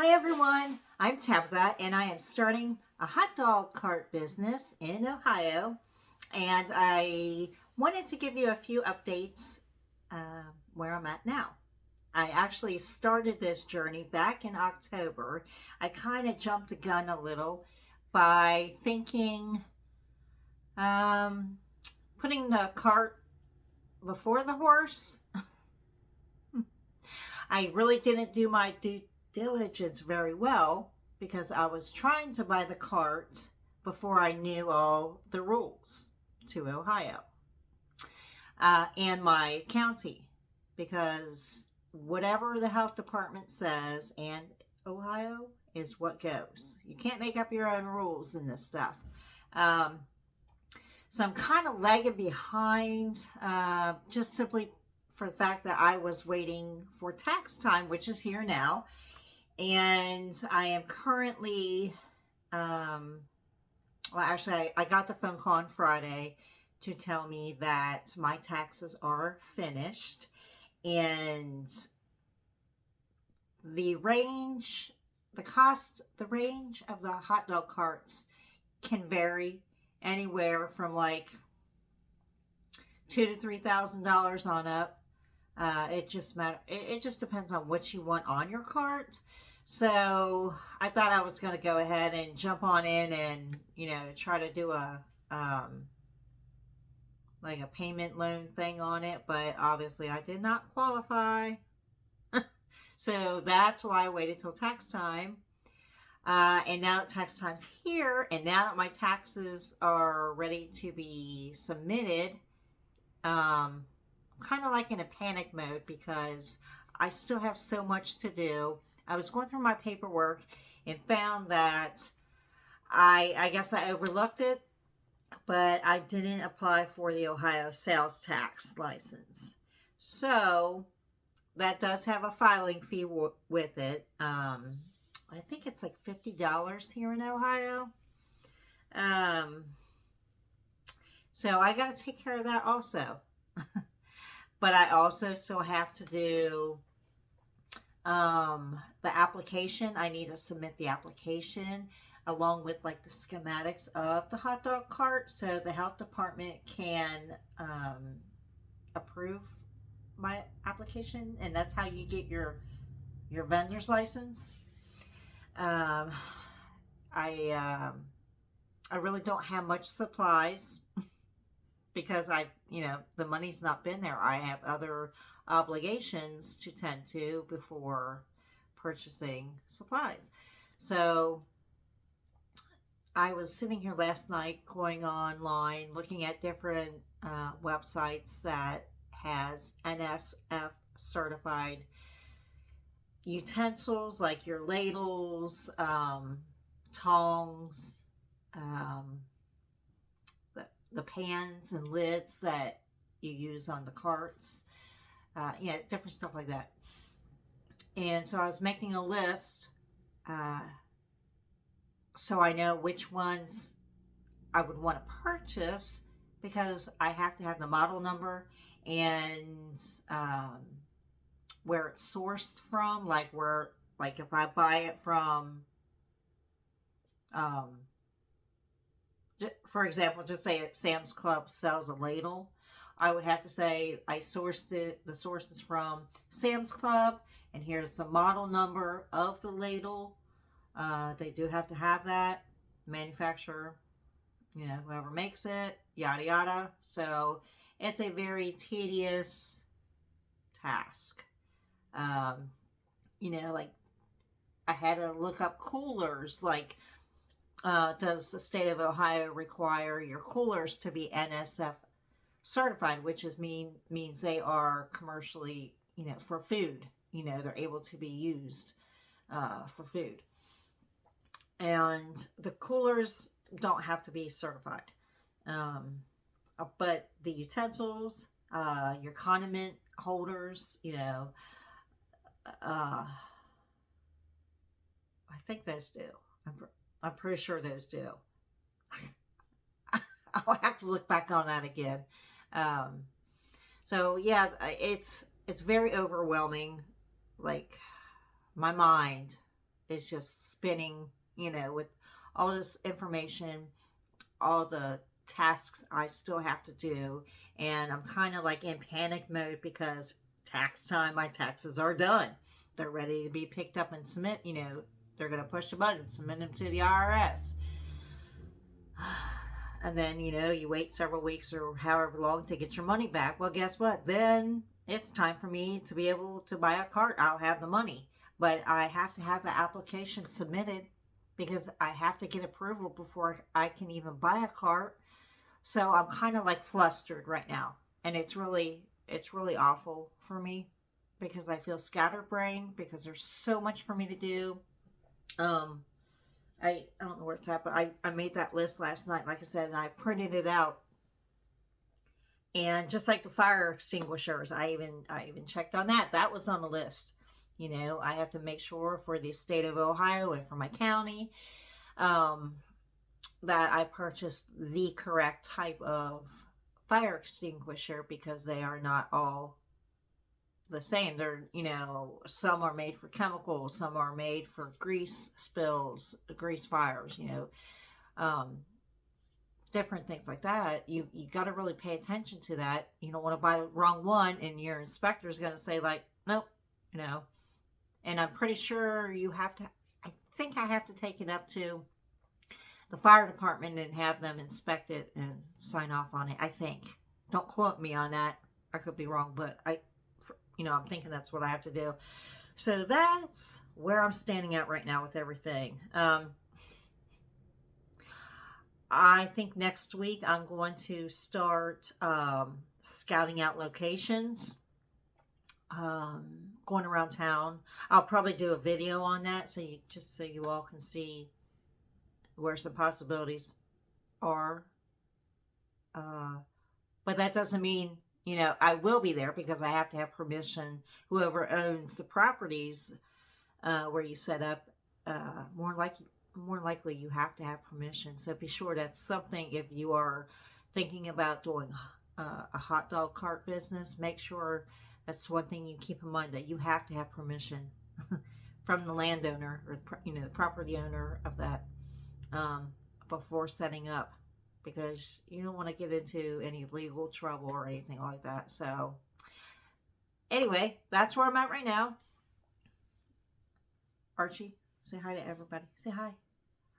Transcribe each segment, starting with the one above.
Hi everyone, I'm Tabitha and I am starting a hot dog cart business in Ohio, and I wanted to give you a few updates where I'm at now. I actually started this journey back in October. I kind of jumped the gun a little by thinking um, putting the cart before the horse. I really didn't do my due diligence very well because I was trying to buy the cart before I knew all the rules to Ohio and my county, because whatever the health department says and Ohio is what goes. You can't make up your own rules in this stuff. Um, so I'm kind of lagging behind just simply for the fact that I was waiting for tax time, which is here now. And I am currently, I got the phone call on Friday to tell me that my taxes are finished. And the range, the range of the hot dog carts can vary anywhere from like $2,000 to $3,000 on up. It just depends on what you want on your cart. So I thought I was going to go ahead and jump on in and try to do a like a payment loan thing on it, but obviously I did not qualify. So that's why I waited till tax time. And now that tax time's here, and now that my taxes are ready to be submitted, kind of like in a panic mode because I still have so much to do. I was going through my paperwork and found that I guess I overlooked it, but I didn't apply for the Ohio sales tax license. So that does have a filing fee with it. I think it's like $50 here in Ohio. So I got to take care of that also. But I also still have to do the application. I need to submit the application along with like the schematics of the hot dog cart so the health department can approve my application, and that's how you get your vendor's license. I really don't have much supplies because the money's not been there. I have other obligations to tend to before purchasing supplies. So I was sitting here last night going online looking at different websites that has NSF certified utensils like your ladles, tongs, the pans and lids that you use on the carts, different stuff like that. And so I was making a list so I know which ones I would want to purchase, because I have to have the model number and where it's sourced from, like if I buy it from for example, just say Sam's Club sells a ladle, I would have to say I sourced it, the source is from Sam's Club, and here's the model number of the ladle. They do have to have that. Manufacturer, whoever makes it, yada yada. So it's a very tedious task. Like I had to look up coolers, like does the state of Ohio require your coolers to be NSF certified, which means they are commercially, for food, they're able to be used for food. And the coolers don't have to be certified. But the utensils, your condiment holders, I think those do. I'm pretty sure those do. I'll have to look back on that again. So yeah, it's very overwhelming. Like my mind is just spinning, you know, with all this information, all the tasks I still have to do. And I'm kind of like in panic mode because tax time, my taxes are done. They're ready to be picked up and submit, you know, they're going to push the button, submit them to the IRS. And then, you know, you wait several weeks or however long to get your money back. Well, guess what? Then it's time for me to be able to buy a cart. I'll have the money, but I have to have the application submitted because I have to get approval before I can even buy a cart. So I'm kind of like flustered right now, and it's really awful for me because I feel scatterbrained because there's so much for me to do. I don't know where it's at, but I made that list last night, like I said, and I printed it out. And just like the fire extinguishers, I even checked on that. That was on the list. You know, I have to make sure for the state of Ohio and for my county that I purchased the correct type of fire extinguisher because they are not all the same. They're, you know, some are made for chemicals, some are made for grease spills, grease fires, you know, different things like that. You got to really pay attention to that. You don't want to buy the wrong one and your inspector is going to say like, nope, you know. And I'm pretty sure you have to, I think I have to take it up to the fire department and have them inspect it and sign off on it, I think. Don't quote me on that. I could be wrong, but you know, I'm thinking that's what I have to do. So that's where I'm standing at right now with everything. I think next week I'm going to start scouting out locations, going around town. I'll probably do a video on that so you all can see where some possibilities are. But that doesn't mean, you know, I will be there because I have to have permission. Whoever owns the properties where you set up, more likely you have to have permission. So be sure that's something. If you are thinking about doing a hot dog cart business, make sure that's one thing you keep in mind, that you have to have permission from the landowner or, you know, the property owner of that before setting up, because you don't want to get into any legal trouble or anything like that. So anyway, that's where I'm at right now. Archie, say hi to everybody. Say hi.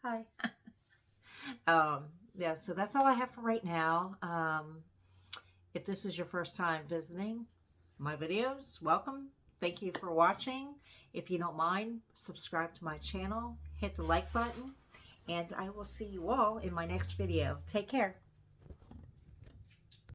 Hi. Yeah, so that's all I have for right now. If this is your first time visiting my videos, welcome. Thank you for watching. If you don't mind, subscribe to my channel, hit the like button, and I will see you all in my next video. Take care.